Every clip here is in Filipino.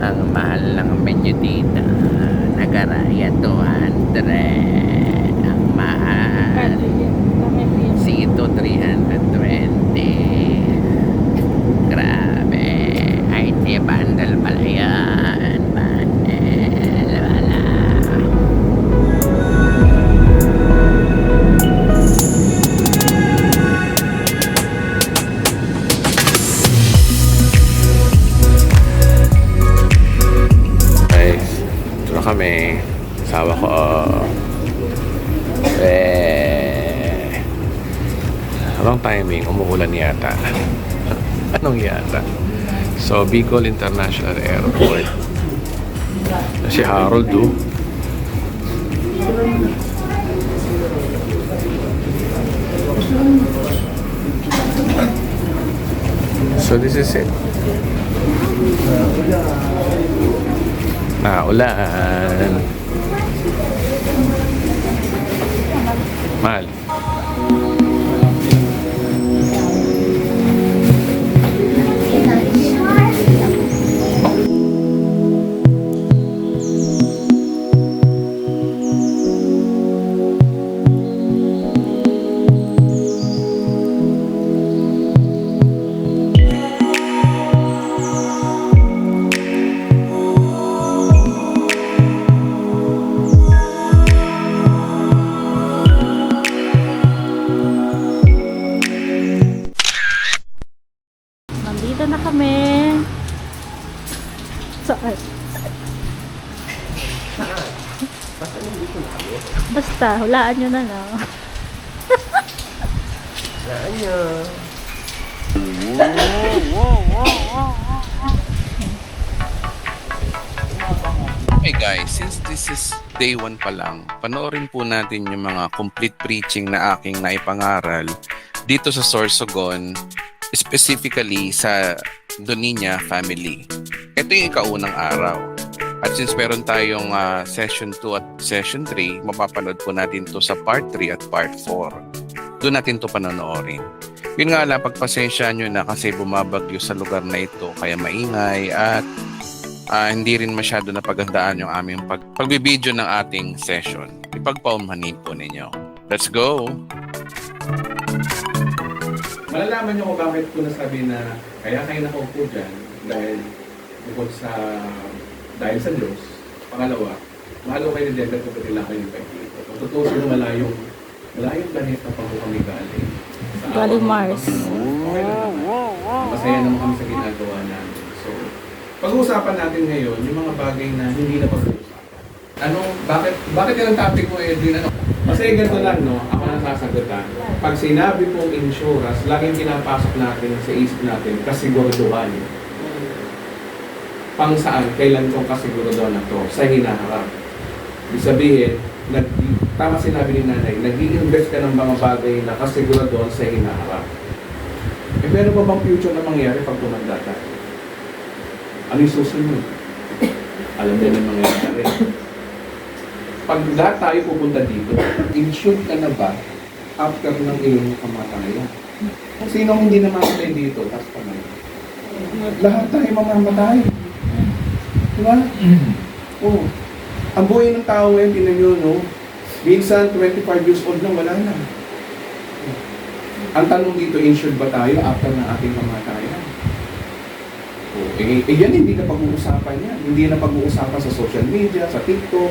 Ang mahal ng medyo dito. Nagaraya 200. Ang mahal. Sito 320. Grabe. IT bundle pala yan. Bundle. Wala. Guys, ito na kami. Asawa ko. Wrong timing, umuulan yata. Anong yata? So, Bicol International Airport. Na si Harold, oh. So, this is it. Ulan. Mahal. Nandito na kami. Saan? Basta, hulaan nyo na lang. Saan nyo? Okay guys, since this is day 1 pa lang, panoorin po natin yung mga complete preaching na aking naipangaral dito sa Sorsogon, specifically sa Doninia family. Ito yung ikaunang araw. At since meron tayong session 2 at session 3, mapapanood po natin to sa part 3 at part 4. Doon natin to panonoorin. Yun nga lang, pagpasensya nyo na kasi bumabagyo sa lugar na ito, kaya maingay at hindi rin masyado napagandaan yung aming pagbibideo ng ating session. Ipagpaunmanin po ninyo. Let's go! Malalaman niyo kung bakit ko nasabi na kaya kayo nakaupo dyan dahil bukod sa Diyos. Pangalawa, mahalo kayo ni Denver kung kailangan kayo kayo dito. Kung tutusin na malayong planeta pa po kami galing. Galing Mars. Okay lang naman. Masaya naman kami sa ginagawa namin. So, pag-uusapan natin ngayon yung mga bagay na hindi na pag-uusapan. Bakit yung topic mo, Edwin? Kasi ganito lang, no? Ako na sasagutan. Pag sinabi pong insurance, laging pinapasok natin sa isip natin kasiguraduhan. Pang saan, kailan itong kasiguraduhan na to? Sa hinaharap. Ibig sabihin, tama sinabi ni nanay, nag-i-invest ka ng mga bagay na kasiguraduhan sa hinaharap. Eh, meron ba bang future na mangyari pag tumanda tayo? Ano yung susunod? Alam din ang mangyayari. Pag lahat tayo pupunta dito, insured ka na ba after ng iyong kamatayan? Sino hindi namamatay dito? Tapos pa na. Lahat tayo mamamatay. Diba? Oo. Ang buhay ng tao ngayon, tinan nyo, no? Minsan, 25 years old na, wala na. Ang tanong dito, insured ba tayo after ng ating kamatayan? Yan, hindi na pag-uusapan yan. Hindi na pag-uusapan sa social media, sa TikTok,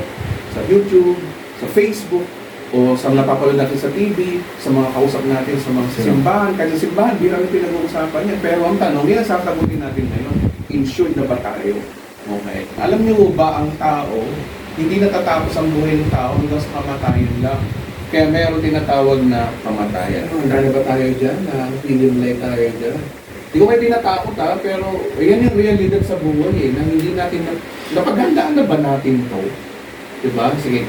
sa YouTube, sa Facebook, o sa napapanood natin sa TV, sa mga kausap natin sa mga simbahan. Kasi simbahan, di namin pinag-uusapan yan. Pero ang tanong, yan ang sasagutin natin ngayon, insured na ba tayo? Okay. Alam niyo ba ang tao, hindi natatapos ang buhay ng tao hanggang sa kamatayan lang. Kaya meron tinatawag na kamatayan. Handa na ba tayo dyan? Pilimlay tayo dyan? Hindi ko kayo tinatakot pero yan yung realidad sa buhay na hindi natin, napaghandaan na ba natin to? Diba? Sige,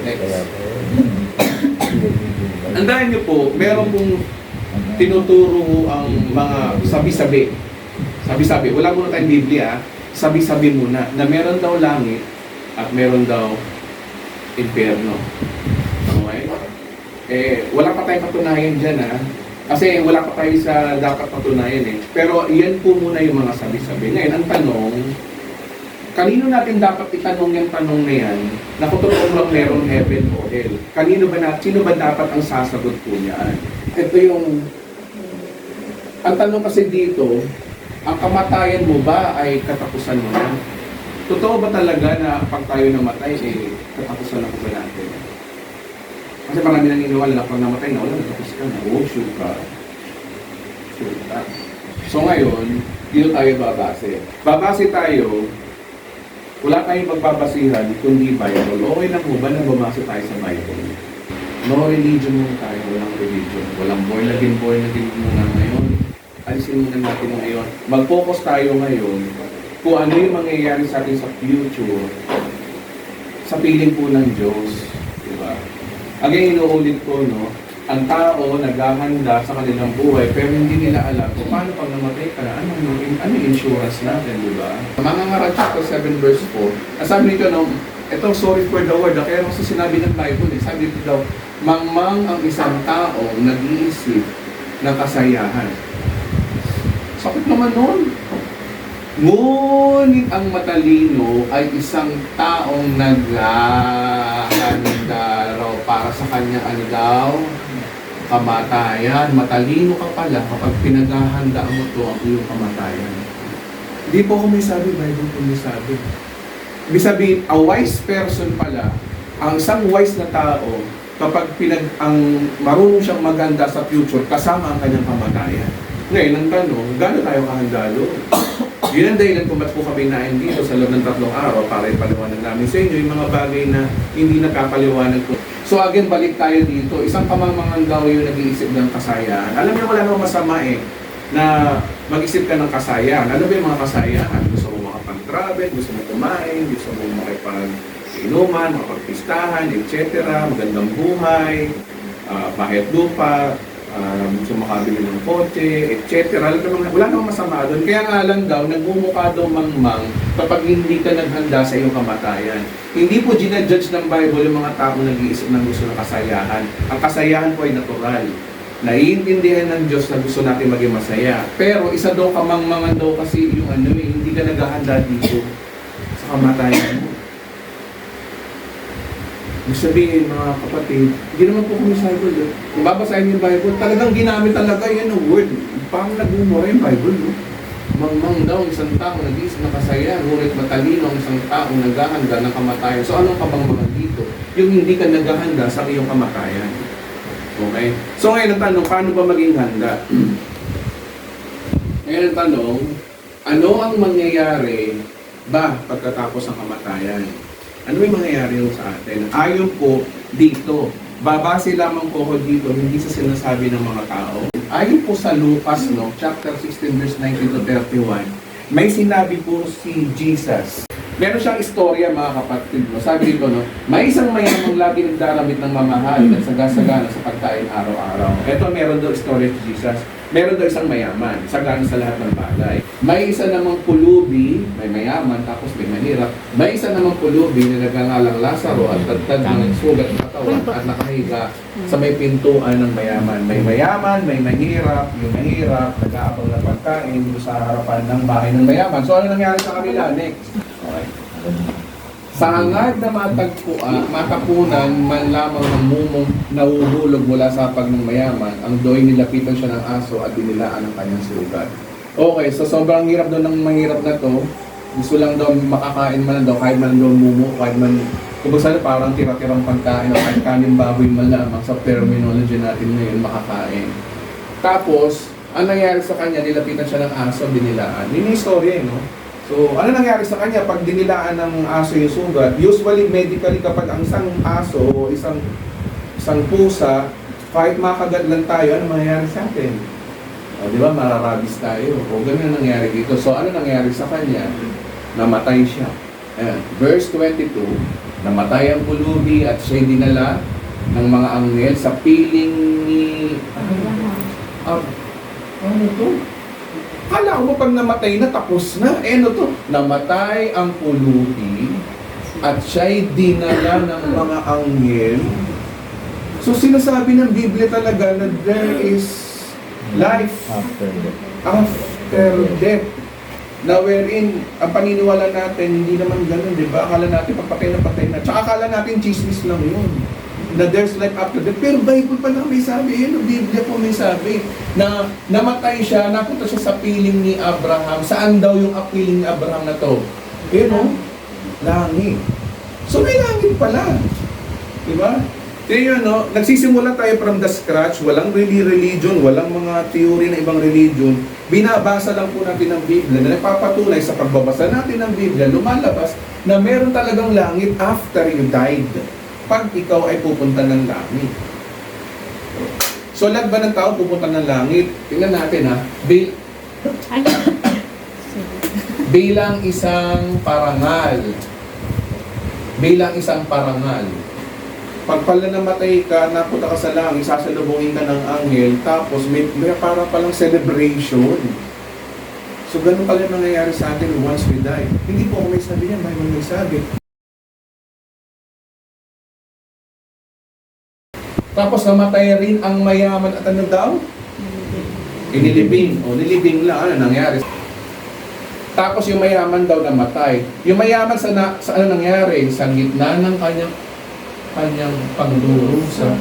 next. Andahan niyo po, meron pong tinuturo ang mga sabi-sabi. Sabi-sabi, wala muna tayong Biblia, sabi-sabi muna na meron daw langit at meron daw impyerno. Okay? Wala pa tayong katunayan dyan Kasi wala pa tayo sa dapat patunayan eh. Pero yan po muna yung mga sabi-sabi. Ngayon, ang tanong, kanino natin dapat itanong yung tanong na yan na kung totoo lang meron heaven o hell? Sino ba dapat ang sasagot po niyan? Ito yung, ang tanong kasi dito, ang kamatayan mo ba ay katapusan mo na? Totoo ba talaga na pag tayo namatay, katapusan na po ba natin? Kasi marami naniniwala na pag namatay na, wala, natapos ka na. Oh, sure ka. Sure ka. So ngayon, dito tayo babase. Babase tayo, wala tayong magbabasihan kundi Bible. Okay lang mo ba na bumasa tayo sa Bible? No religion mo tayo, walang religion. Walang born again muna ngayon. Alisin muna natin ngayon. Mag-focus tayo ngayon kung ano yung mangyayari sa atin sa future sa piling po ng Diyos. Diba? Again, inuulit ko, no? Ang tao naghahanda sa kanilang buhay pero hindi nila alam kung paano pag namatay ka na, ano yung insurance natin, di ba? Mangangaral chapter 7 verse 4, sabi nito, no, ito, sorry for the word, kaya sa sinabi ng Bible, sabi dito daw, mangmang ang isang tao nag-iisip ng kasayahan. Sakit naman nun. Ngunit ang matalino ay isang taong naghahanda raw para sa kanyang ano daw, kamatayan. Matalino ka pala kapag pinaghahanda mo to ang iyong kamatayan. Hindi po ako may sabi, Bible po may sabi. Ibig sabihin, a wise person pala, ang isang wise na tao, kapag marunong siyang maganda sa future, kasama ang kanyang kamatayan. Ngayon, ang tanong, gaano tayo kahanda doon? Yun ang dahilan kung ba't po kami nain dito sa loob ng 3 araw para ipaliwanag namin sa inyo yung mga bagay na hindi nakapaliwanag ko. So again, balik tayo dito. Isang kamangmangan daw yung nag-iisip ng kasayahan. Alam niyo, wala namang masama na mag-isip ka ng kasayahan. Ano ba yung mga kasayahan? Gusto mo makapag-travel, gusto mo kumain, gusto mo makipag-inuman, makapag-pistahan, etc. Magandang buhay, bahit lupa, gusto makabili ng kotse, etc. Wala namang masama doon. Kaya nga lang daw, nagmumukha daw mangmang kapag hindi ka naghanda sa iyong kamatayan. Hindi po ginajudge ng Bible yung mga tao nag-iisip ng gusto ng kasayahan. Ang kasayahan po ay natural. Naiintindihan ng Diyos na gusto natin maging masaya. Pero isa daw kamangmangan daw kasi yung hindi ka naghahanda dito sa kamatayan mo. Ibig sabihin, mga kapatid, hindi naman po kami sa Bible. Kung babasahin yung Bible, talagang ginamit talaga yan ang word. Parang nagmumura yung Bible, no? Mangmang daw, isang tao nag-iisip na kasaya, ngunit matalino ang isang tao naghahanda ng kamatayan. So anong kamangmangan dito? Yung hindi ka naghahanda sa iyong kamatayan. Okay? So ngayon ang tanong, paano ba maging handa? Ngayon ang tanong, ano ang mangyayari ba pagkatapos ng kamatayan? Ano may mangyayari sa atin? Ayon po dito, babase lamang po ako dito, hindi sa sinasabi ng mga tao. Ayon po sa Lucas, no, chapter 16, verse 19 to 31, may sinabi po si Jesus. Meron siyang istorya, mga kapatid. No? Sabi dito, no, may isang mayamang lagi nagdaramit ng mamahal at sagasagana sa pagkain araw-araw. Ito, meron daw istorya si Jesus. Meron daw isang mayaman, sagana sa lahat ng bagay. May isa namang pulubi, may mayaman, tapos may mahirap. May isa namang pulubi na nagngangalang Lazaro at tagtad ng sugat ng katawan at nakahiga sa may pintuan ng mayaman. May mayaman, may mahirap, yung mahirap, nag-aabang ng pagkain sa harapan ng bahay ng mayaman. So ano nangyari sa kanila? Next. Okay. Sa hangad na matapunan man lamang ng mumong nahuhulog mula sa pag ng mayaman, ang doy nilapitan siya ng aso at dinilaan ang kanyang sugat. Okay, so sobrang hirap daw ng mahirap na to. Gusto lang daw makakain man daw, kahit man daw mumo, kahit man, kung sana parang tira-tirang pagkain o kahit kanin baboy man lamang sa terminology natin ngayon makakain. Tapos, ang nangyari sa kanya, nilapitan siya ng aso, dinilaan. Yun yung story, no? So, ano nangyari sa kanya pag dinilaan ng aso yung sugat? Usually, medically, kapag ang isang aso o isang pusa, kahit makagat lang tayo, ano mangyayari sa atin? O, di ba, mararabis tayo. O, ganun ang nangyari dito. So, ano nangyari sa kanya? Namatay siya. Ayan. Verse 22, namatay ang pulubi at siya'y dinala ng mga anghel sa piling ni... Ano to? Kala ko pag namatay na, tapos na. Ano to? Namatay ang pulubi at siya'y dinala ng mga anghel. So sinasabi ng Biblia talaga na there is life After that. after death. Na wherein, ang paniniwala natin, hindi naman ganun, di ba? Akala natin pagpatay na patay na. Tsaka akala natin chismis lang yun. Na there's life after death. Pero Bible pa lang may sabi, yun, Biblia po may sabi, na namatay siya, napunta siya sa piling ni Abraham. Saan daw yung piling ni Abraham na to? Pero, langit. So may langit pala. Di ba? Kaya yun, no? Nagsisimula tayo from the scratch, walang religion, walang mga theory na ibang religion. Binabasa lang po natin ang Biblia na nagpapatunay sa pagbabasa natin ng Biblia, lumalabas na meron talagang langit after you died. Pag ikaw ay pupunta ng langit. So, lahat ba ng tao pupunta ng langit? Tingnan natin ha. Ay. Bilang isang parangal. Bilang isang parangal. Pag pala namatay ka, napunta ka sa langit, sasalubungin ka ng anghel, tapos may para palang celebration. So, ganun pala yung nangyayari sa atin once we die. Hindi po ako may sabi yan, Bible may sabi. Tapos namatay rin ang mayaman at ano daw? Inilibing. O, nilibing lang. Ano nangyari? Tapos yung mayaman daw namatay. Yung mayaman sa ano nangyari? Sa gitna ng kanyang pagdurusa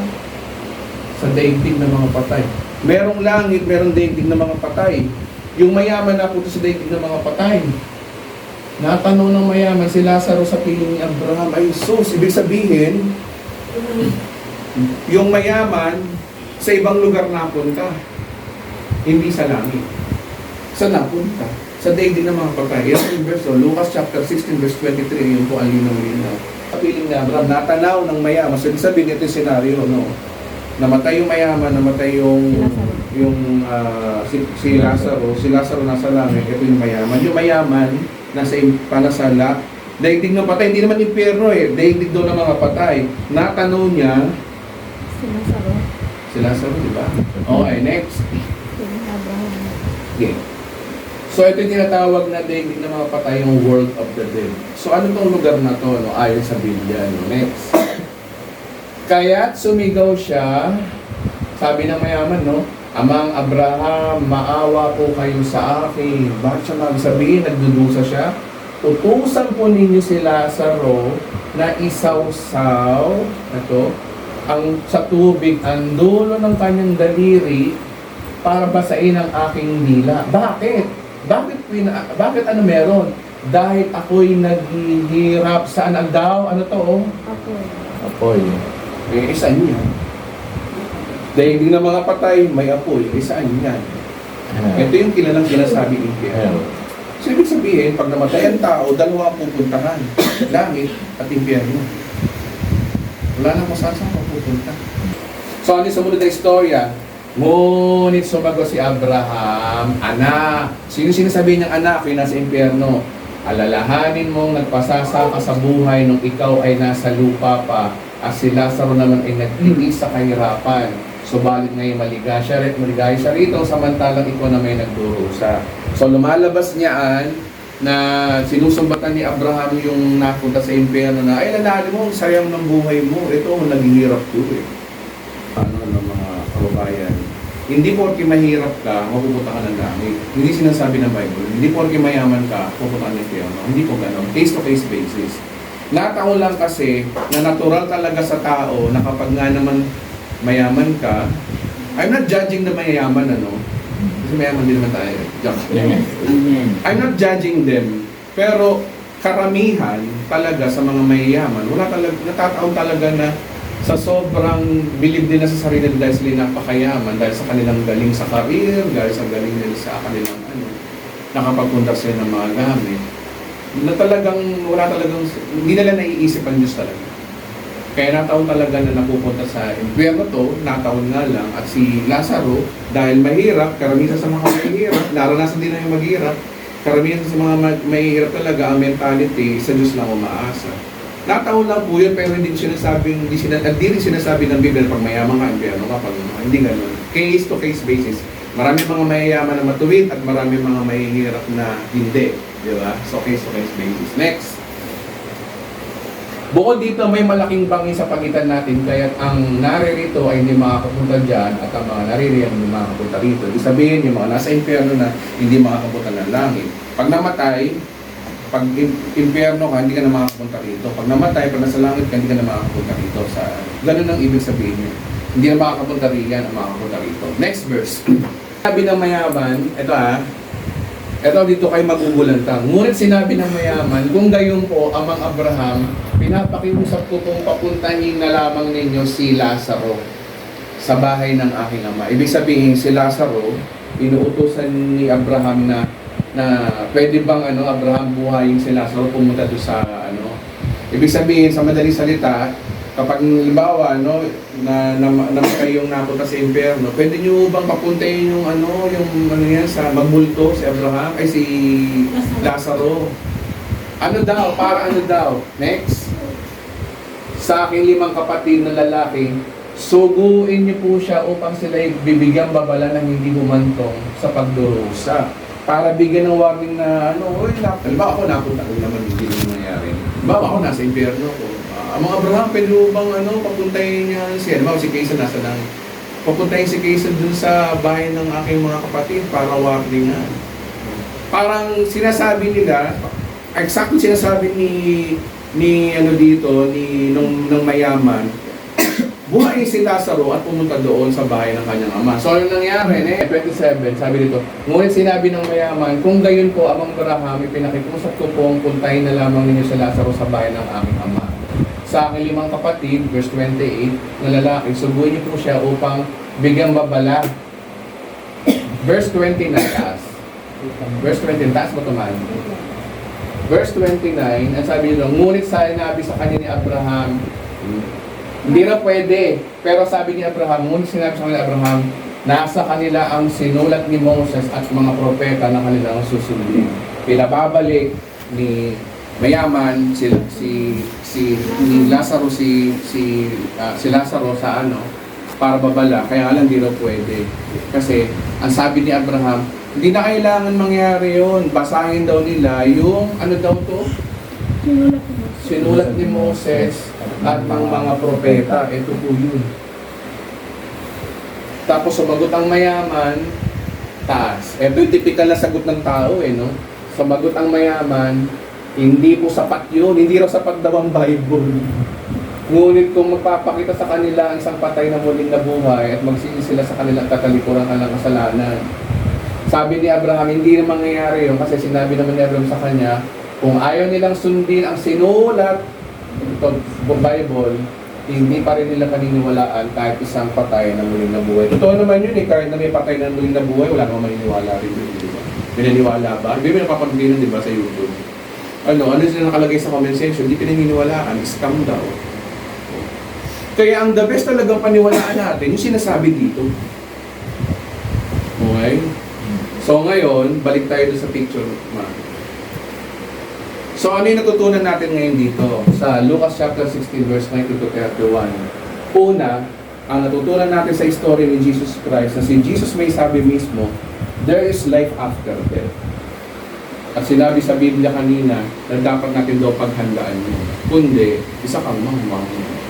sa daigdig ng mga patay. Merong langit, merong daigdig ng mga patay. Yung mayaman na punta sa daigdig ng mga patay. Natanong ng mayaman si Lazaro sa piling ni Abraham, ay sus, ibig sabihin, yung mayaman sa ibang lugar napunta. Hindi sa langit. Saan napunta? Sa daigdig ng mga patay. Yan yung verse, Lucas chapter 16 verse 23, yun po ang linaw-linaw. Piling ni Abraham, natanaw ng mayaman. So, sabihin ito yung senaryo, no? Namatay yung mayaman, namatay si Lazaro. Si Lazaro nasa langit, ito yung mayaman. Yung mayaman, nasa palasala. Daigdig ng patay, hindi naman impyerno eh. Daigdig daw ng mga patay. Natanaw niya, si Lazaro, di ba? Okay, next. Okay. So, ito yung tinatawag na daigdig ng mga patay, yung world of the dead. So, ano tong lugar na to, no? Ayon sa Biblia, no? Next. Kaya't sumigaw siya, sabi ng mayaman, no? Amang Abraham, maawa po kayo sa akin. Bakit siya sabihin, nagdudusa siya? Utusan po ninyo si Lazaro na isawsaw, sa tubig, ang dulo ng kanyang daliri para basain ang aking dila. Bakit? Bakit ano meron? Dahil ako'y naghihirap. Saan ang daw? Ano to? Oh? Apoy. Eh, saan yan? Dahil ng mga patay, may apoy. Eh, saan yan? Ito yung kilalang sinasabi ng impyerno. So, ibig sabihin, pag namatay ang tao, dalawa ang pupuntahan. Langit at impyerno. Wala nang kung saan pupunta. So, ano yung sumunod na istorya? Ngunit sumagot si Abraham, anak. Sino sinasabi niyang anak? Yung nasa impyerno. Alalahanin mong nagpasasa ka sa buhay nung ikaw ay nasa lupa pa at si Lazaro naman ay nagtiis sa kahirapan. Subalit ngayon maligaya siya rito samantalang ikaw na may nagdurusa. So lumalabas niyaan na sinusumbatan ni Abraham yung napunta sa impyerno na, ay alalahanin mo, sayang ng buhay mo. Ito, naghihirap ko eh. Ano mga kababayan? Hindi porke mahirap ka, mapupunta ka ng langit. Hindi sinasabi ng Bible. Hindi porke mayaman ka, pupunta ka ng impyerno. Hindi po gano'n. Case-to-case basis. Nataon lang kasi na natural talaga sa tao na kapag nga naman mayaman ka, I'm not judging na mayaman, ano? Kasi mayaman din naman tayo. I'm not judging them. Pero karamihan talaga sa mga mayayaman, wala talaga, natataon talaga na sa sobrang bilib nila sa sarili nila dahil sila napakayaman, dahil sa kanilang galing sa career, dahil sa galing nila sa kanilang nakapagpunta sila ng mga gamit, na talagang, wala talagang, hindi nila naiisip ang Diyos talaga. Kaya nataon talaga na napupunta sa impyerno to, nataon nga lang, at si Lazaro, dahil mahirap, karamihan sa mga mahirap, naranasan din na yung maghirap, karamihan sa mga mahirap talaga, ang mentality, sa Diyos lang umaasa. Nataon lang po yun, pero hindi rin sinasabi ng Biblia pag mayaman ka, impyerno ka, pag hindi ganun. Case to case basis. Marami mga mayayaman na matuwid at marami mga mahihirap na hindi. Di ba? So case to case basis. Next. Bukod dito, may malaking bangin sa pagitan natin, kaya ang naririto ay hindi makakapunta dyan at ang mga naririyan hindi makakapunta rito. Ibig sabihin, yung mga nasa impyerno na hindi makakapunta ng langit. Pag namatay, pag impyerno ka, hindi ka na makakapunta rito. Pag namatay, pag nasa langit ka, hindi ka na makakapunta rito. Ganun ang ibig sabihin niya. Hindi na makakapunta riyan ang makakapunta rito. Next verse. Sabi ng mayaman, ito dito kayo magugulantang. Ngunit sinabi ng mayaman, kung gayon po, amang Abraham, pinapakiusap ko pong papuntahin na lamang ninyo si Lazaro sa bahay ng aking ama. Ibig sabihin, si Lazaro, inuutosan ni Abraham na pwede bang Abraham buhayin si Lazaro pumunta doon sa Ibig sabihin, sa madaling salita, kapag halimbawa na kayong napunta sa impyerno, pwede nyo bang papuntahin yung sa magmulto si Abraham ay si Lazaro. Para ano daw? Next. Sa aking 5 kapatid na lalaki, suguin niyo po siya upang sila bibigyan babala ng hindi humantong sa pagdurusa. Para bigyan ng warning na halimbawa ako napunta ko naman hindi naman nangyari. Halimbawa ako nasa impyerno ko. Mga Abraham, pwede mo bang papuntahin niya siya? Halimbawa si Kaysa nasa langit. Papuntahin si Kaysa dun sa bahay ng aking mga kapatid para warning nga. Parang sinasabi nila, exactly sinasabi nung mayaman, buhayin si Lazaro at pumunta doon sa bahay ng kanyang ama. So, ano nangyari? 27, sabi dito, ngunit sinabi ng mayaman, kung gayon po, amang Abraham, ipinakikusap ko pong puntahin na lamang ninyo si Lazaro sa bahay ng aking ama. Sa aking 5 kapatid, verse 28, na lalaki, subuhin niyo po siya upang bigyang babala. Verse 29, taas. Verse 29, taas mo tumahan. Verse 29, ang sabi nito, ngunit sinabi sa kanya ni Abraham, hindi na pwede. Pero sabi ni Abraham, ngunit sinabi sa kanya ni Abraham, nasa kanila ang sinulat ni Moses at mga propeta na kanilang susundin. Pinababalik ni mayaman si Lazaro si Lazaro sa para babala, kaya lang di raw pwede. Kasi ang sabi ni Abraham, hindi na kailangan mangyari yun. Basahin daw nila yung sinulat ni Moses at ng mga propeta. Ito po yun. Tapos sumagot ang mayaman, taas. Ito yung typical na sagot ng tao Sumagot ang mayaman, hindi po sapat yun. Hindi raw sapat daw ang Bible. Ngunit kung magpapakita sa kanila ang isang patay na muling nabuhay at magsisi sila sa kanilang katalikuran ng kasalanan. Sabi ni Abraham, hindi na mangyayari yun kasi sinabi naman ni Abraham sa kanya, kung ayaw nilang sundin ang sinulat ito, Bible, hindi pa rin nila paniniwalaan kahit isang patay na muling nabuhay. Totoo naman yun kahit na may patay na muling nabuhay, wala namang maniniwala rin yun, di ba? Pinaniwala ba? Hindi mo napapagdinan, di ba, sa YouTube? Ano sila nakalagay sa comment section, hindi pinaniniwalaan, scam daw. Kaya ang the best talagang paniwalaan natin, yung sinasabi dito. Okay? So ngayon, balik tayo doon sa picture. So ano yung natutunan natin ngayon dito? Sa Lucas chapter 16 verse 19 to 31. Una, ang natutunan natin sa story ni Jesus Christ, na si Jesus may sabi mismo, there is life after death. At sinabi sa Biblia kanina na dapat natin daw paghandaan yun. Kundi, isa kang mangmangan.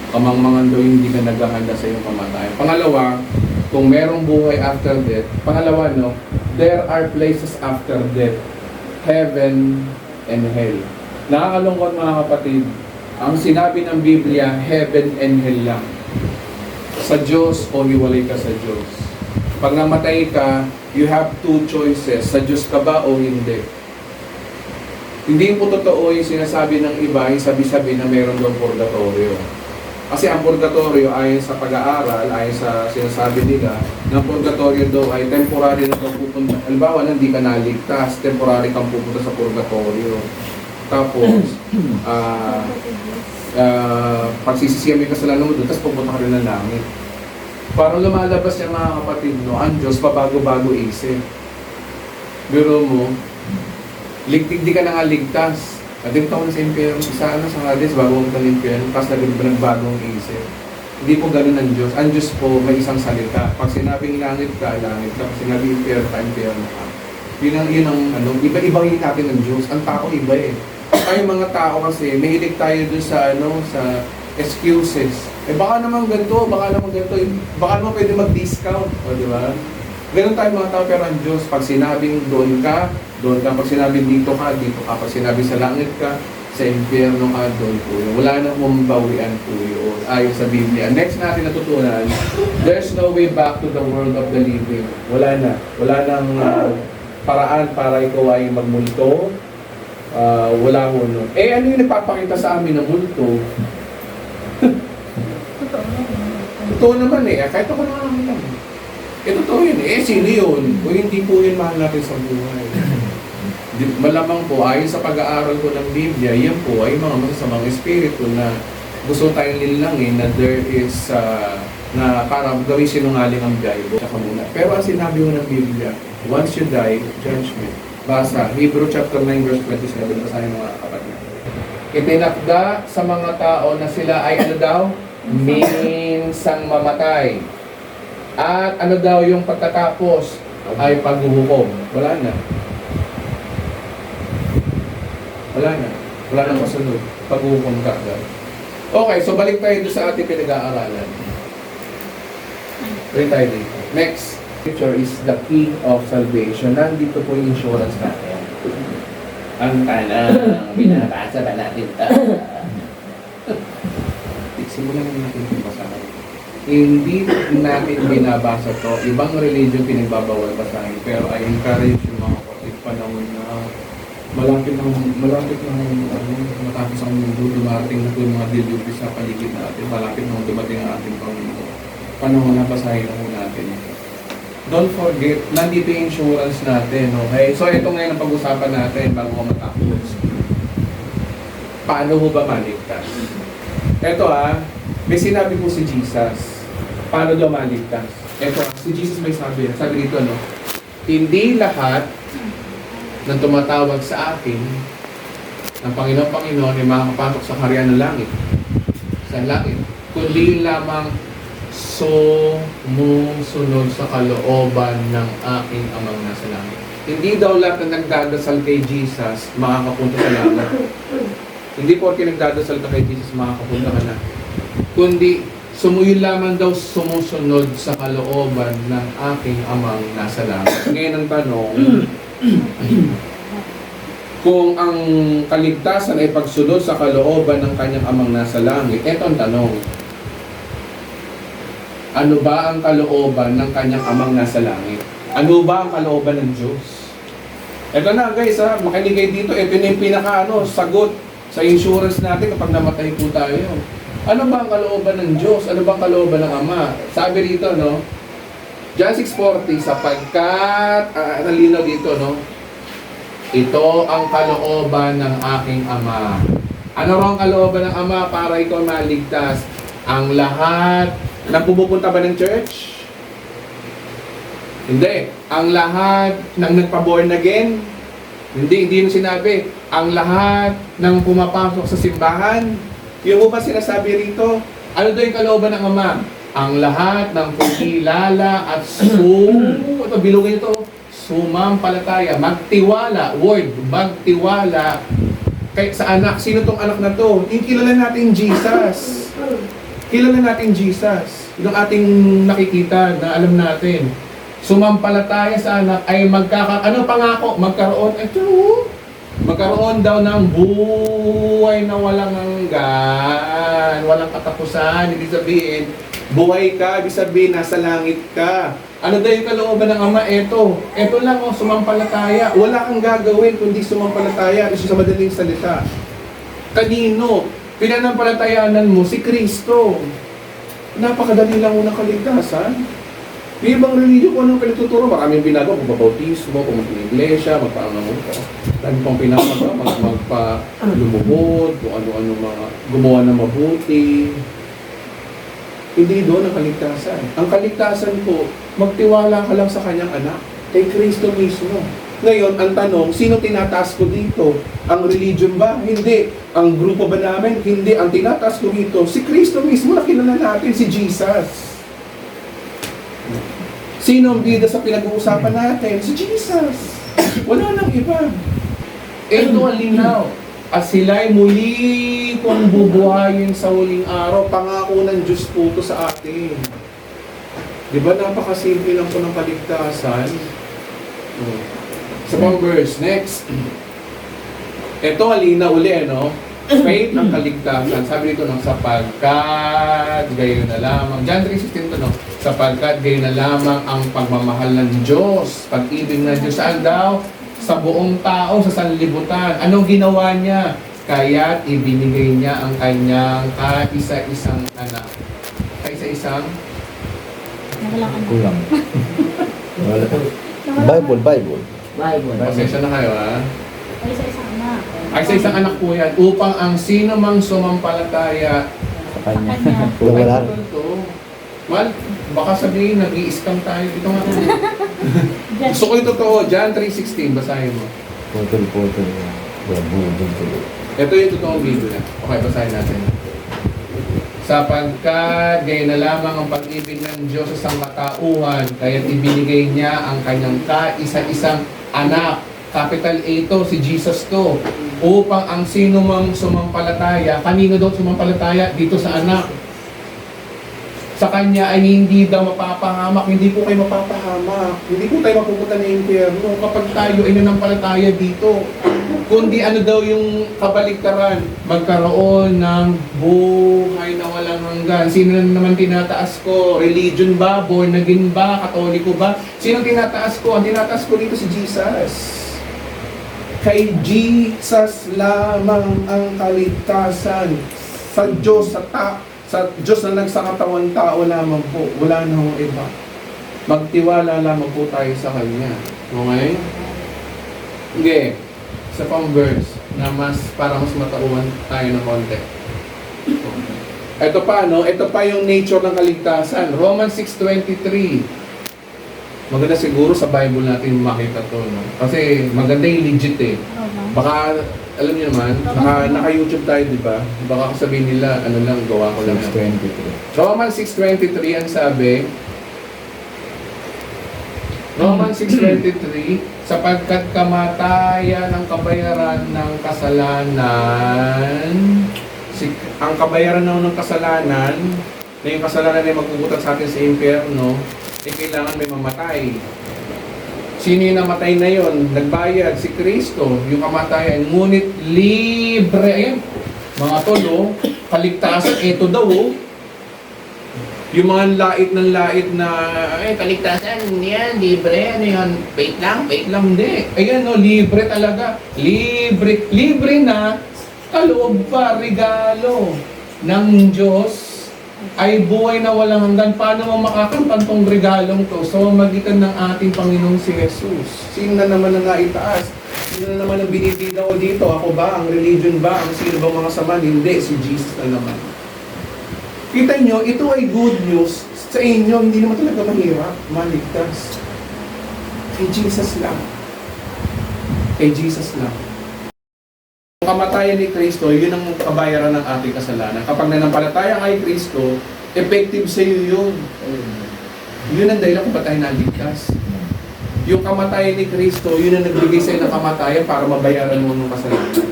Kamangmangan daw yung hindi ka naghahanda sa iyong kamatayan. Pangalawa, kung merong buhay after death, there are places after death. Heaven and hell. Nakakalungkot mga kapatid, ang sinabi ng Biblia, heaven and hell lang. Sa Diyos o hiwalay ka sa Diyos. Pag namatay ka, you have two choices. Sa Diyos ka ba o hindi? Hindi po totoo yung sinasabi ng iba, yung sabi-sabi na meron daw purgatorio. Kasi ang purgatorio ayon sa pag-aaral, ayon sa sinasabi nila, ng purgatorio daw ay temporary na kang pupunta. Halimbawa, hindi ka naligtas, temporary kang pupunta sa purgatorio. Tapos, pagsisisiyan mo yung kasalanan mo doon, tapos pupunta ka rin ng langit. Parang lumalabas niya mga kapatid, ang Diyos pabago-bago isip. Biro mo, di ka na nga ligtas. Nagdito ako na sa impyerno, sa Hades, bago ka ng impyerno, tapos nagbagong isip. Hindi po ganun ang Diyos. Ang Diyos po may isang salita. Pag sinabing langit ka. Pag sinabing impyerno ka. Yun ang ano, iba-iba yung natin ng Diyos. Ang tao iba eh. Kaya yung mga tao kasi, mahilig tayo dun sa ano, sa excuses. Eh baka naman ganito, baka naman pwede mag-discount, o di ba? Ganun tayo mga tao, pero ang Diyos, pag sinabing doon ka. Pag sinabing dito ka. Pag sinabing sa langit ka, sa impyerno ka, doon po yun. Wala nang umbawian po yun, ayon sa Biblia. Next natin natutunan, there's no way back to the world of the living. Wala na. Wala nang paraan para ikaw ay magmulto. Wala mo nun. Eh, ano yung nagpapakita sa amin ng multo? Totoo naman eh. Kahit ako naman lang. Eh, totoo yun eh. Sino yun? O hindi po yun mahal natin sa buhay. Malamang po, ayon sa pag-aaral ko ng Biblia, yan po ay mga masasamang espiritu na gusto tayong linlangin na there is, na parang gawin sinungaling ang Bible. Tsaka muna. Pero ang sinabi mo ng Biblia, once you die, judgment. Basa, Hebrew chapter 9 verse 27, basahin mga kapatid. Itinakda sa mga tao na sila ay ano daw? Minsang mamatay. At ano daw yung pagkatapos ay paghuhukom. Wala na. Wala na kasunod. Paghuhukom ka agad. Okay, so balik tayo doon sa ating pinag-aaralan. Balik tayo dito. Next. Scripture is the key of salvation. Nandito po yung insurance natin. Ang tanang, binabasa ba natin ito? Simulan natin yung basahin. Hindi natin binabasa to. Ibang religion pinagbabawal basahin. Pero I encourage yung mga kapatid panahon na malapit ng matapos ang mundo, dumating na po yung mga dilubyo sa paligid natin. Malapit na dumating ang ating Panginoon. Panahon na basahin na po natin. Don't forget, nandito yung insurance natin, okay? So, ito ngayon ang pag-usapan natin bago ko matapos. Paano ho ba maligtas? Ito may sinabi po si Jesus. Paano daw maligtas? Ito, si Jesus may sabi dito, hindi lahat ng tumatawag sa akin ng Panginoon ay makakapasok sa kaharian ng langit. Sa langit. Kundi lamang sumusunod sa kalooban ng aking amang nasa langit. Hindi daw lahat na nagdadasal kay Jesus makakapunta sa langit. Hindi porke nagdadasal ka kay Jesus makakapunta ka na. Kundi sumuyo lamang daw sumusunod sa kalooban ng aking amang nasa langit. Ngayon ang tanong, kung ang kaligtasan ay pagsunod sa kalooban ng kanyang amang nasa langit, eto ang tanong. Ano ba ang kalooban ng kanyang amang nasa langit? Ano ba ang kalooban ng Diyos? Ito na guys, makinig kayo dito. Ito na yung sagot sa insurance natin kapag namatay po tayo. Ano ba ang kalooban ng Diyos? Ano ba ang kalooban ng Ama? Sabi rito, John 6:40, sapagkat, nalinaw dito, ito ang kalooban ng aking Ama. Ano raw ang kalooban ng Ama para ikaw maligtas? Ang lahat na pumupunta ba ng church? Hindi. Ang lahat ng nagpa-born again? Hindi yung sinabi. Ang lahat ng pumapasok sa simbahan? Yung ba sinasabi rito? Ano daw yung kalooban ng Ama? Ang lahat ng kumilala at bilugin ito, sumampalataya, magtiwala, magtiwala sa anak. Sino tong anak na to? Yung kilala natin Jesus. Kilala natin Jesus. Yung ating nakikita na alam natin. Sumampalataya sa anak ay pangako? Magkaroon daw ng buhay na walang hanggan, walang katapusan. Ibig sabihin, buhay ka, ibig sabihin, nasa langit ka. Ano daw yung kalooban ng Ama? Ito lang, sumampalataya. Wala kang gagawin kundi sumampalataya. Ito sa madaling salita. Kanino? Pinanampalatayanan mo si Kristo. Napakadali lang unang kaligtasan. May ibang religion kung anong pinatuturo, maraming ginagawa, pagbabautismo, pumunta ng iglesia, magpaangamon ko. Dahil pang magpa-lumuhod, kung ano-ano mga gumawa na mabuti. Hindi doon ang kaligtasan. Ang kaligtasan po, magtiwala ka lang sa kanyang anak, kay Kristo mismo. Ngayon, ang tanong, sino tinataas ko dito? Ang religion ba? Hindi. Ang grupo ba namin? Hindi. Ang tinataas ko dito, si Kristo mismo na kilala natin, si Jesus. Sino ang bida sa pinag-uusapan natin? Si Jesus. Wala nang iba. Ito ang linaw. At sila'y muli kong bubuhayin sa huling araw. Pangako ng Diyos po ito sa atin. Di ba napakasimple lang po ng kaligtasan? Sa pang verse, next. Ito halina uli, ano? Faith ng kaligtasan. Sabi dito ng sapagkat gayon na lamang. John 3:16 to, no? Sapagkat gayon na lamang ang pagmamahal ng Diyos. Pag-ibig ng Diyos. Saan daw? Sa buong tao, sa sanlibutan. Anong ginawa niya? Kaya't ibinigay niya ang kanyang kaisa-isang anak. Kaisa-isang? Nawala ka na. Kulang. Wala. Bible. Bible. Pasensya na kayo, ha? Ay, isa-isa anak. Ay, sa isang anak po yan, upang ang sino mang sumampalataya. Sa kanya. Sa kanya. Wala. Ay, ito. Mal, baka sabihin, nag-i-scam tayo. Ito nga. Diyan. Gusto ko yung totoo. John 3:16, basahin mo. Putol. Budol. Ito yung totoong video na. Okay, basahin natin. Sapagkat gayon na lamang ang pag-ibig ng Diyos sa sangkatauhan, kaya't ibinigay niya ang kanyang kaisa-isang anak. Capital A to, si Jesus to. Upang ang sino mang sumampalataya, kanino daw sumampalataya? Dito sa anak. Sa kanya ay hindi daw mapapahamak. Hindi po kayo mapapahamak. Hindi po tayo mapupunta ng impyerno kapag tayo ay nanampalataya dito. Kundi ano daw yung kabaliktaran, magkaroon ng buhay na walang hanggan. Sino na naman tinataas ko? Religion ba? Born again ba? Katoliko ba? Sino tinataas ko? Ang tinataas ko dito si Jesus. Kay Jesus lamang ang kaligtasan. Sa Diyos, sa Diyos na nagsakatawan tao lamang po. Wala na hong iba. Magtiwala lamang po tayo sa Kanya. Okay? Okay. Sa pang verse na para mas matauhan tayo ng konti. Ito pa, no? Ito pa yung nature ng kaligtasan. Romans 6:23. Maganda siguro sa Bible natin makita to, no? Kasi maganda yung legit eh. Baka, alam niyo naman, naka-YouTube tayo, di ba? Baka sabihin nila, ano lang, gawa ko lang. 6:23. Romans 6:23 ang sabi, Romans 6:23, sapagkat kamatayan ang kabayaran ng kasalanan, ang kabayaran ng kasalanan, na yung kasalanan ay magpupunta sa atin sa impyerno, ay kailangan may mamatay. Sino yung namatay na yon? Nagbayad, si Kristo, yung kamatayan. Ngunit libre, ayun, mga tolo, kaligtasan, ito daw, oh. Yung mga lait na, kaligtasan, yan, libre, ano yun, wait lang, hindi. Ayan, no, libre talaga. Libre na, kaloob pa, regalo ng Diyos ay buhay na walang hanggan. Paano mo makakamtan tong regalong to? So, magitan ng ating Panginoong si Jesus. Sino na naman ang naitaas? Sino na naman ang binibida ko dito? Ako ba? Ang religion ba? Ang sino ba mga sama? Hindi, si Jesus na naman. Kita nyo, ito ay good news sa inyo. Hindi naman talaga mahirap, maligtas. Kay Jesus lang. Kay Jesus lang. Ang kamatayan ni Kristo, yun ang kabayaran ng ating kasalanan. Kapag nanampalataya kay Kristo, effective sa iyo yun. Yun ang dahilan kung ba't tayo naligtas. Yung kamatayan ni Kristo, yun ang nagbigay sa iyo ng kamatayan para mabayaran mo ng kasalanan.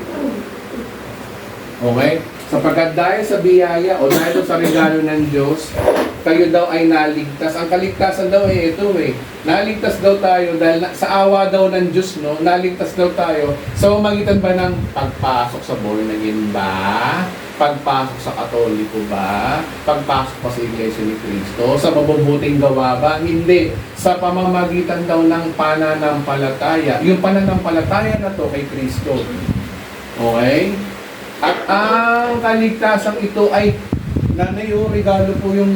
Okay? Sapagkat dahil sa biyaya o dahil sa regalo ng Diyos, kayo daw ay naligtas. Ang kaligtasan daw ay ito eh. Naligtas daw tayo dahil sa awa daw ng Diyos, no? Naligtas daw tayo sa pamamagitan ba ng pagpasok sa born again ba? Pagpasok sa Katoliko ba? Pagpasok pa sa Iglesia ni Cristo? Sa mabubuting gawa ba? Hindi. Sa pamamagitan daw ng pananampalataya. Yung pananampalataya na to kay Cristo. Okay? At ang kaligtasan ito ay nanayo, regalo po yung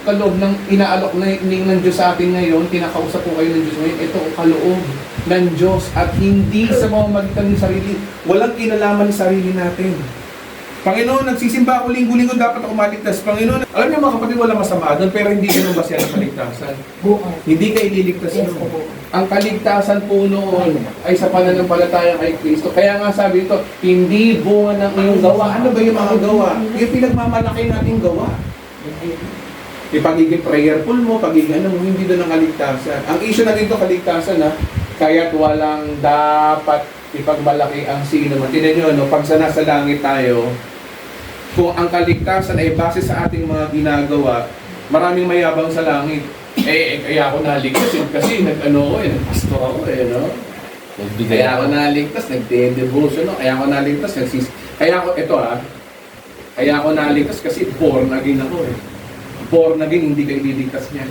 kaloob ng inaalok ng Diyos sa atin ngayon. Kinakausap po kayo ng Diyos ngayon. Ito ang kaloob ng Diyos at hindi sa pamamagitan ng sarili. Walang kinalaman ng sarili natin. Panginoon, nagsisimba ako linggo-linggo, dapat ako maligtas. Panginoon, alam niyo mga kapatid, wala masama doon, pero hindi ganun ba siya ng kaligtasan? Hindi ka ililigtas noon. Ang kaligtasan po noon ay sa pananampalataya kay Kristo. Kaya nga sabi ito, hindi bunga ng iyong gawa. Ano ba yung mga gawa? Yung pinagmamalaki nating gawa. Yung pagiging prayerful mo, pagiging ano mo, hindi doon ang kaligtasan. Ang issue na dito, kaligtasan ha, Kaya't walang dapat ipagmalaki ang sino man. Tingnan nyo, no? Pag sa nasa langit tayo, kung ang kaligtasan ay base sa ating mga ginagawa, maraming mayabang sa langit. Kaya ako naligtas yun kasi nag-ano ko nag-pastor ako no? Nagbigay Kaya ako naligtas, nag-devotion no? Kaya ako naligtas, kaya ako naligtas kasi born again ako Born again, hindi kayo liligtas niyan.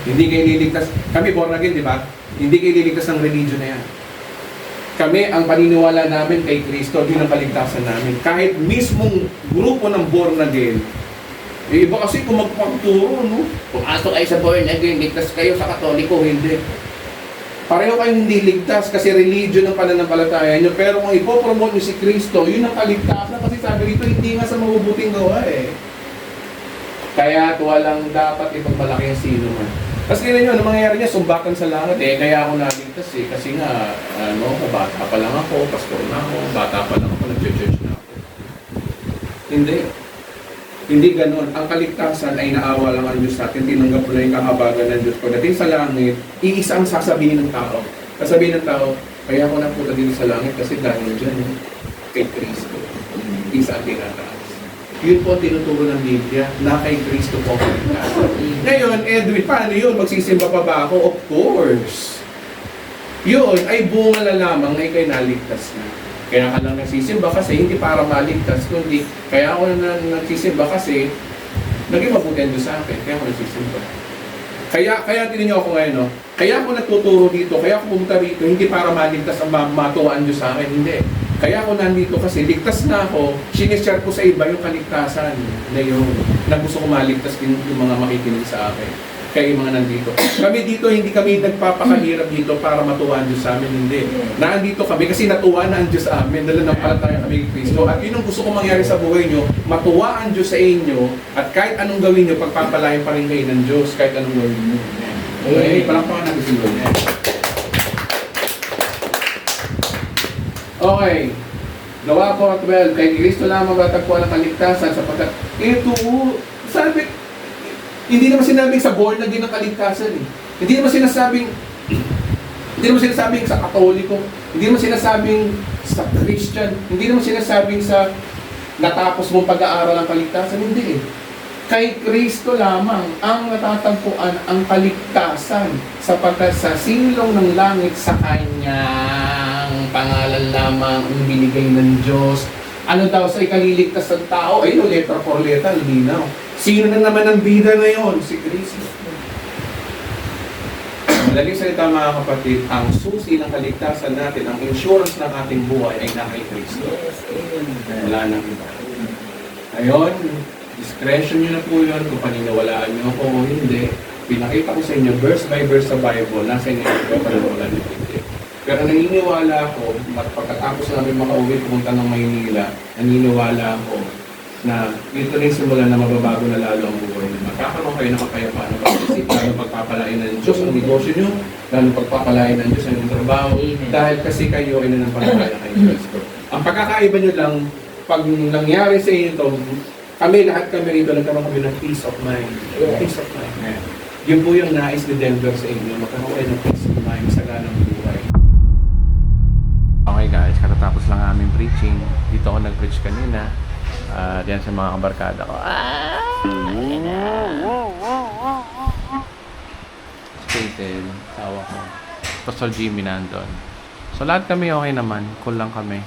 Hindi kayo liligtas. Kami born again, di ba? Hindi kayo liligtas ng religion na yan. Kami, ang paniniwala namin kay Kristo, yun ang kaligtasan namin. Kahit mismong grupo ng born again, iba kasi kung magpagturo, no? Kung aso kayo sa born again, ligtas kayo sa Katoliko, hindi. Pareho kayong hindi ligtas kasi religion ang pananampalataya nyo. Pero kung ipopromote nyo si Kristo, yun ang kaligtasan. Kasi sabi rito, hindi nga sa mabubuting gawa Kaya walang dapat ipagmalaki ang sino man. Kasi tingnan nyo, ano mangyayari niya, sumbakan sa langit kaya ako naligtas Kasi nga, bata pa lang ako, pastor na ako, bata pa lang ako, nag-church na ako. Hindi. Hindi ganon. Ang kaligtasan ay naawa lang ang Diyos natin. Tinanggap mo na yung kahabagan ng Diyos. Pagdating sa langit, iisa ang sasabihin ng tao. Sasabihin ng tao, kaya ako napunta dito sa langit kasi dahil dyan, kay Kristo. Isa ang tinataas. Yun po ang tinuturo ng Biblia, na kay Kristo po ang kaligtasan. Ngayon, Edwin, paano yun? Magsisimba pa ba ako? Of course. Yun ay bunga na lamang na ikay naligtas na. Kaya ka lang nagsisimba kasi hindi para maligtas, kundi kaya ako na nagsisimba kasi naging mabuti ang Diyos sa akin, kaya ako nagsisimba. Kaya tinan niyo ako ngayon, no? Kaya ako nagtuturo dito, kaya ako pumunta rito, hindi para maligtas ang matuwa ang Diyos sa akin, hindi. Kaya ako nandito kasi ligtas na ako, sinishare ko sa iba yung kaligtasan na yun, na gusto ko maligtas din yung mga makikinig sa akin. Kaya yung mga nandito. Kami dito, hindi kami nagpapakahirap dito para matuwa ang Diyos sa amin, hindi. Naandito kami kasi natuwa na ang Diyos sa amin, dahil nampalataya kami kay Kristo. At yun ang gusto ko mangyari sa buhay nyo, matuwa ang Diyos sa inyo, at kahit anong gawin nyo, pagpapalayan pa rin kayo ng Diyos, kahit anong gawin nyo. Okay, palakpakan natin si Lord. Okay. Gawa ko at 12, kay Kristo lamang matagpuan ang kaligtasan sapagkat ito, sabi, hindi naman sinabing sa born again ang kaligtasan Hindi naman sinasabing sa Katoliko, hindi naman sinasabing sa Christian, hindi naman sinasabing sa natapos mong pag-aaral ang kaligtasan, hindi Kay Kristo lamang ang natatagpuan ang kaligtasan sapagkat sa silong ng langit sa Kanyang pangalan lamang ang binigay ng Diyos. Ano daw sa ikaliligtas ng tao? Ayun, letra for letra, linaw. Sino na naman ang bida ngayon? Si Kristo. Madaling salita mga kapatid, ang susi ng kaligtasan natin, ang insurance ng ating buhay ay na kay Kristo. Wala nang iba. Ngayon, discretion nyo na po yun kung paniniwalaan nyo ako o hindi. Pinakita ko sa inyo, verse by verse sa Bible, nasa inyo yung paniniwalaan nyo hindi. Pero naniniwala ako, pagkatapos namin makauwi pumunta ng Maynila, naniniwala ako na dito rin simula na mababago na lalo ang buhay nyo. Magkakaroon kayo ng kapayapaan ng pag-isip, lalo pagpapalain ng Diyos ang negosyo nyo, lalo pagpapalain ng Diyos ang inyong trabaho, dahil kasi kayo ay nanampalataya kay Kristo. Ang pagkakaiba nyo lang, pag nangyari sa inyo ito, lahat kami rito, nagkaroon kami ng peace of mind. Peace of mind. Yun po yung nais ni Denver sa inyo, magkaroon kayo ng peace of mind sa ganang buhay. Okay guys, katatapos lang aming preaching. Dito ako nag-preach kanina. Diyan sa mga kabarkada ko. Stated, tawa ko. Pastor Jimmy nandun. So lahat kami okay naman, cool lang kami.